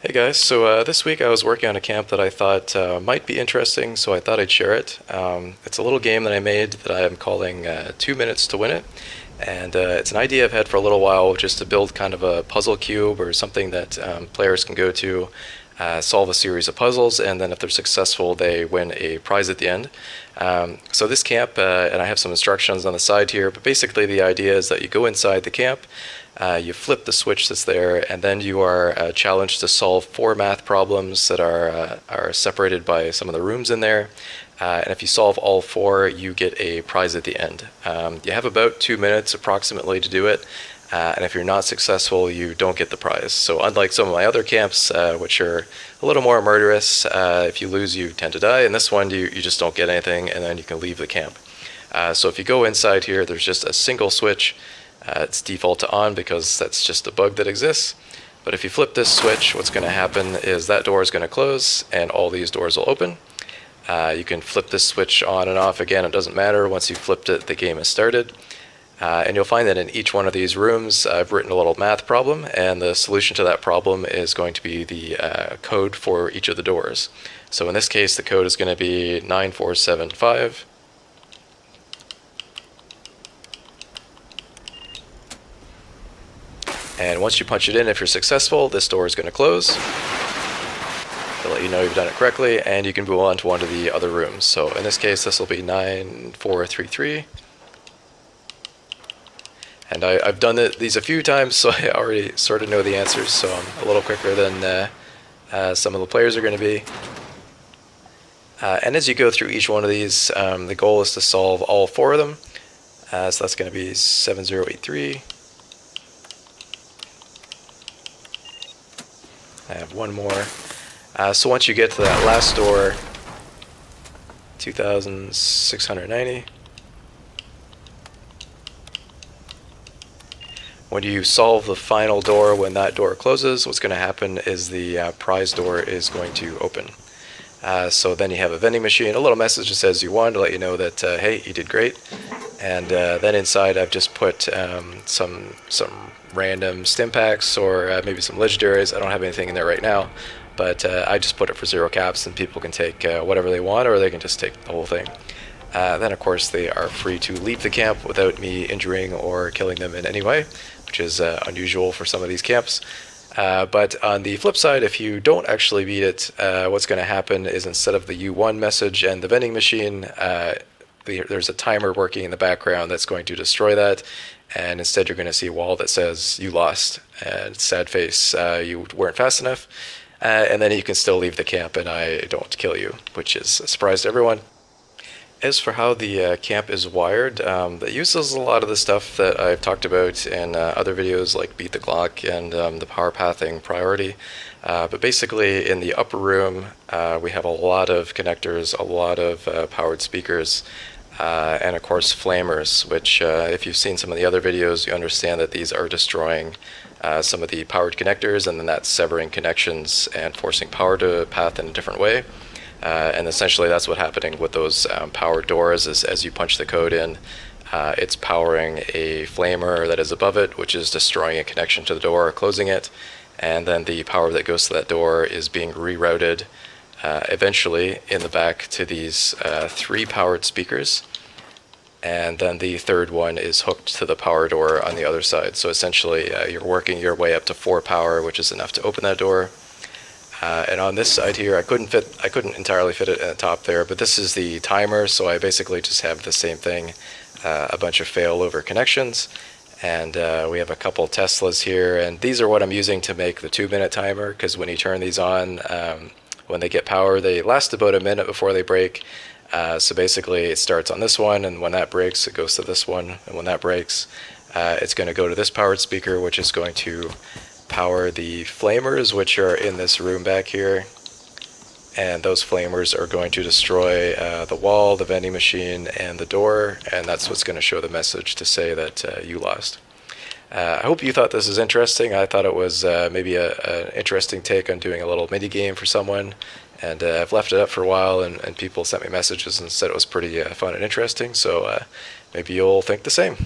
Hey guys, so this week I was working on a camp that I thought might be interesting, so I thought I'd share it. It's a little game that I made that I am calling 2 Minutes to Win It, and it's an idea I've had for a little while, just to build kind of a puzzle cube or something that players can go to, solve a series of puzzles, and then if they're successful, they win a prize at the end. So this camp, and I have some instructions on the side here, but basically the idea is that you go inside the camp, you flip the switch that's there, and then you are challenged to solve four math problems that are separated by some of the rooms in there. And if you solve all four, you get a prize at the end. You have about 2 minutes approximately to do it, and if you're not successful, you don't get the prize. So unlike some of my other camps, which are a little more murderous, if you lose, you tend to die. In this one, you just don't get anything, and then you can leave the camp. So if you go inside here, there's just a single switch. It's default to on because that's just a bug that exists. But if you flip this switch, what's going to happen is that door is going to close and all these doors will open. You can flip this switch on and off again, it doesn't matter. Once you've flipped it, the game has started. And you'll find that in each one of these rooms, I've written a little math problem, and the solution to that problem is going to be the code for each of the doors. So in this case, the code is going to be 9475. And once you punch it in, if you're successful, this door is going to close. They'll let you know you've done it correctly, and you can move on to one of the other rooms. So in this case, this will be 9433. And I've done these a few times, so I already sort of know the answers, so I'm a little quicker than some of the players are going to be. And as you go through each one of these, the goal is to solve all four of them. So that's going to be 7083. I have one more. So once you get to that last door, 2690, when you solve the final door, when that door closes, what's going to happen is the prize door is going to open. So then you have a vending machine, a little message that says you won to let you know that, hey, you did great. And then inside I've just put some random stim packs or maybe some legendaries. I don't have anything in there right now, but I just put it for 0 caps, and people can take whatever they want, or they can just take the whole thing. Then of course they are free to leave the camp without me injuring or killing them in any way, which is unusual for some of these camps. But on the flip side, if you don't actually beat it, what's going to happen is instead of the you won message and the vending machine, there's a timer working in the background that's going to destroy that, and instead you're going to see a wall that says you lost, and sad face, you weren't fast enough, and then you can still leave the camp and I don't kill you, which is a surprise to everyone. As for how the camp is wired, it uses a lot of the stuff that I've talked about in other videos like Beat the Clock and the power pathing priority. But basically in the upper room we have a lot of connectors, a lot of powered speakers, and of course flamers, which if you've seen some of the other videos, you understand that these are destroying some of the powered connectors, and then that's severing connections and forcing power to path in a different way. And essentially that's what's happening with those powered doors is as you punch the code in, it's powering a flamer that is above it, which is destroying a connection to the door, closing it, and then the power that goes to that door is being rerouted eventually in the back to these 3 powered speakers, and then the third one is hooked to the power door on the other side. So essentially you're working your way up to 4 power, which is enough to open that door. And on this side here, I couldn't entirely fit it at the top there, but this is the timer, so I basically just have the same thing, a bunch of failover connections, and we have a couple Teslas here, and these are what I'm using to make the 2-minute timer, because when you turn these on, when they get power, they last about a minute before they break. So basically it starts on this one, and when that breaks, it goes to this one, and when that breaks, it's going to go to this powered speaker, which is going to power the flamers, which are in this room back here, and those flamers are going to destroy the wall, the vending machine, and the door, and that's what's going to show the message to say that you lost. I hope you thought this was interesting. I thought it was maybe an interesting take on doing a little mini game for someone, and I've left it up for a while, and people sent me messages and said it was pretty fun and interesting, so maybe you'll think the same.